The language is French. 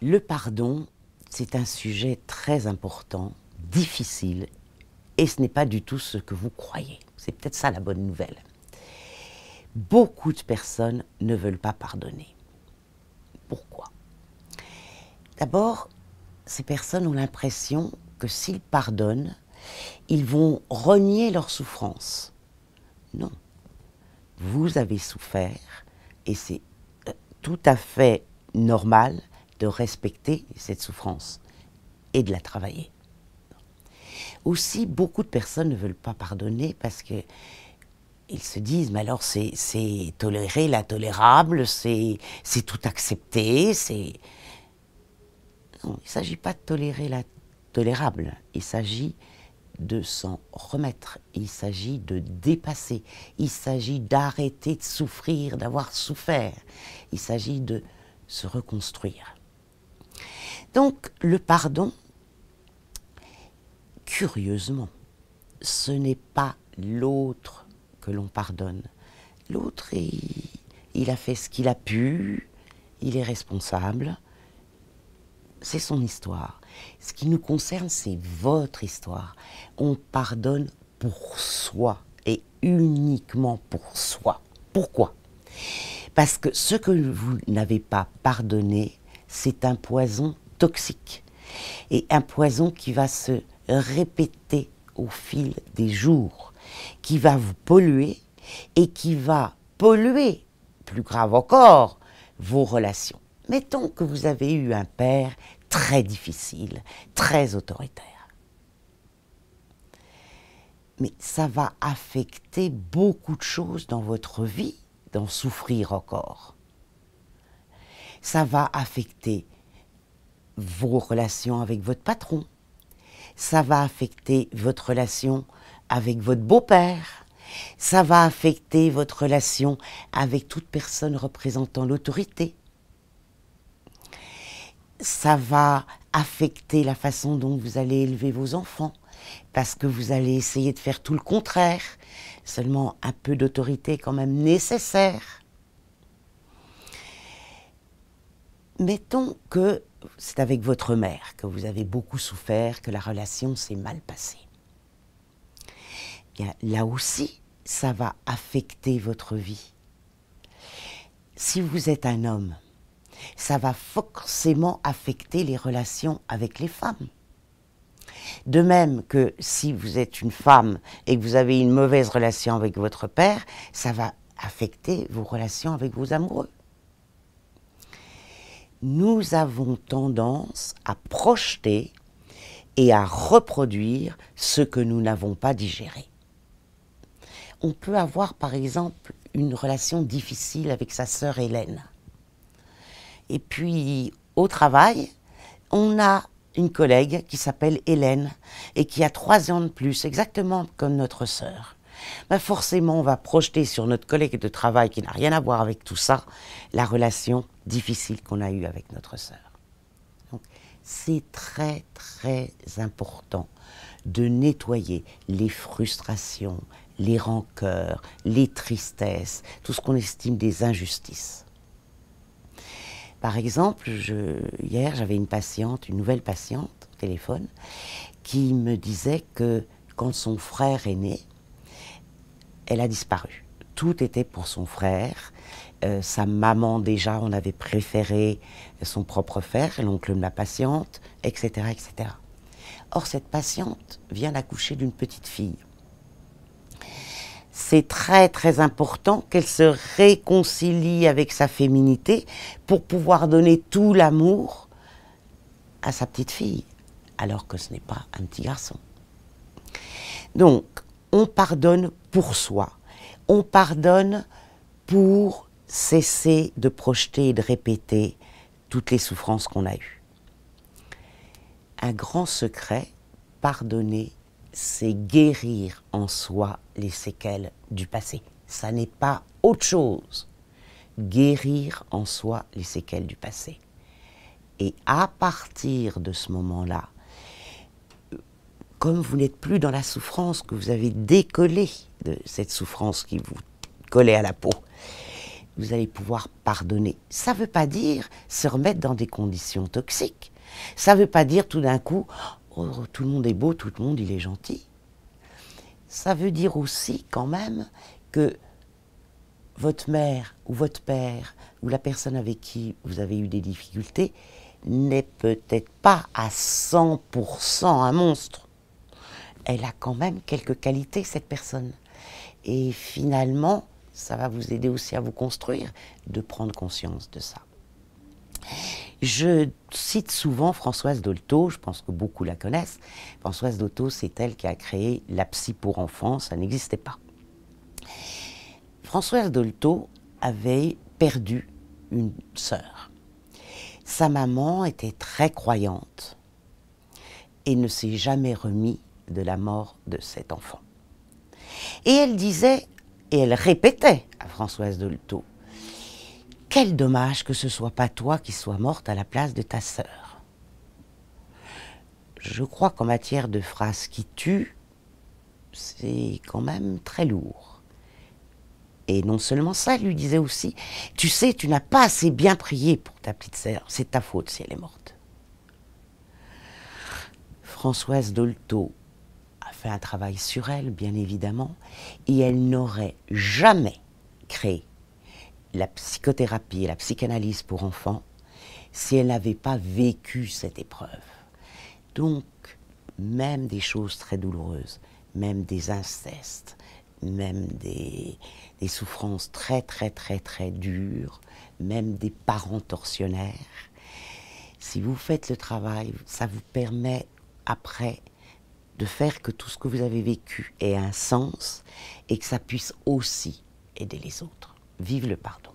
Le pardon, c'est un sujet très important, difficile, et ce n'est pas du tout ce que vous croyez. C'est peut-être ça la bonne nouvelle. Beaucoup de personnes ne veulent pas pardonner. Pourquoi? D'abord, ces personnes ont l'impression que s'ils pardonnent, ils vont renier leur souffrance. Non. Vous avez souffert et c'est tout à fait normal de respecter cette souffrance et de la travailler. Aussi, beaucoup de personnes ne veulent pas pardonner parce que ils se disent, mais alors c'est tolérer l'intolérable, c'est tout accepter, c'est... Non, il ne s'agit pas de tolérer l'intolérable, il s'agit de s'en remettre, il s'agit de dépasser, il s'agit d'arrêter de souffrir, d'avoir souffert, il s'agit de se reconstruire. Donc le pardon, curieusement, ce n'est pas l'autre que l'on pardonne. L'autre, il a fait ce qu'il a pu, il est responsable, c'est son histoire. Ce qui nous concerne, c'est votre histoire. On pardonne pour soi et uniquement pour soi. Pourquoi? Parce que ce que vous n'avez pas pardonné, c'est un poison toxique. Et un poison qui va se répéter au fil des jours, qui va vous polluer et qui va polluer, plus grave encore, vos relations. Mettons que vous avez eu un père très difficile, très autoritaire. Mais ça va affecter beaucoup de choses dans votre vie, d'en souffrir encore. Ça va affecter vos relations avec votre patron. Ça va affecter votre relation avec votre beau-père. Ça va affecter votre relation avec toute personne représentant l'autorité. Ça va affecter la façon dont vous allez élever vos enfants, parce que vous allez essayer de faire tout le contraire. Seulement un peu d'autorité est quand même nécessaire. Mettons que c'est avec votre mère que vous avez beaucoup souffert, que la relation s'est mal passée. Bien, là aussi, ça va affecter votre vie. Si vous êtes un homme, ça va forcément affecter les relations avec les femmes. De même que si vous êtes une femme et que vous avez une mauvaise relation avec votre père, ça va affecter vos relations avec vos amoureux. Nous avons tendance à projeter et à reproduire ce que nous n'avons pas digéré. On peut avoir par exemple une relation difficile avec sa sœur Hélène. Et puis au travail, on a une collègue qui s'appelle Hélène et qui a 3 ans de plus, exactement comme notre sœur. Ben forcément, on va projeter sur notre collègue de travail qui n'a rien à voir avec tout ça, la relation difficile qu'on a eue avec notre sœur. Donc, c'est très très important de nettoyer les frustrations, les rancœurs, les tristesses, tout ce qu'on estime des injustices. Par exemple, hier, j'avais une nouvelle patiente au téléphone, qui me disait que quand son frère est né, elle a disparu. Tout était pour son frère. Sa maman, déjà, on avait préféré son propre frère, l'oncle de la patiente, etc., etc. Or, cette patiente vient d'accoucher d'une petite fille. C'est très très important qu'elle se réconcilie avec sa féminité pour pouvoir donner tout l'amour à sa petite fille, alors que ce n'est pas un petit garçon. Donc, on pardonne pour soi, on pardonne pour cesser de projeter et de répéter toutes les souffrances qu'on a eues. Un grand secret, pardonner, c'est guérir en soi les séquelles du passé. Ça n'est pas autre chose. Guérir en soi les séquelles du passé. Et à partir de ce moment-là, comme vous n'êtes plus dans la souffrance, que vous avez décollé de cette souffrance qui vous collait à la peau, vous allez pouvoir pardonner. Ça ne veut pas dire se remettre dans des conditions toxiques. Ça ne veut pas dire tout d'un coup, oh, tout le monde est beau, tout le monde il est gentil. Ça veut dire aussi quand même que votre mère ou votre père ou la personne avec qui vous avez eu des difficultés n'est peut-être pas à 100% un monstre. Elle a quand même quelques qualités, cette personne. Et finalement, ça va vous aider aussi à vous construire, de prendre conscience de ça. Je cite souvent Françoise Dolto, je pense que beaucoup la connaissent. Françoise Dolto, c'est elle qui a créé la psy pour enfants, ça n'existait pas. Françoise Dolto avait perdu une sœur. Sa maman était très croyante et ne s'est jamais remis de la mort de cet enfant. Et elle disait, et elle répétait à Françoise Dolto, « Quel dommage que ce ne soit pas toi qui sois morte à la place de ta sœur. » Je crois qu'en matière de phrases qui tuent, c'est quand même très lourd. Et non seulement ça, elle lui disait aussi, « Tu sais, tu n'as pas assez bien prié pour ta petite sœur, c'est ta faute si elle est morte. » Françoise Dolto a fait un travail sur elle, bien évidemment, et elle n'aurait jamais créé la psychothérapie et la psychanalyse pour enfants si elle n'avait pas vécu cette épreuve. Donc, même des choses très douloureuses, même des incestes, même des souffrances très dures, même des parents tortionnaires, si vous faites le travail, ça vous permet après de faire que tout ce que vous avez vécu ait un sens et que ça puisse aussi aider les autres. Vive le pardon.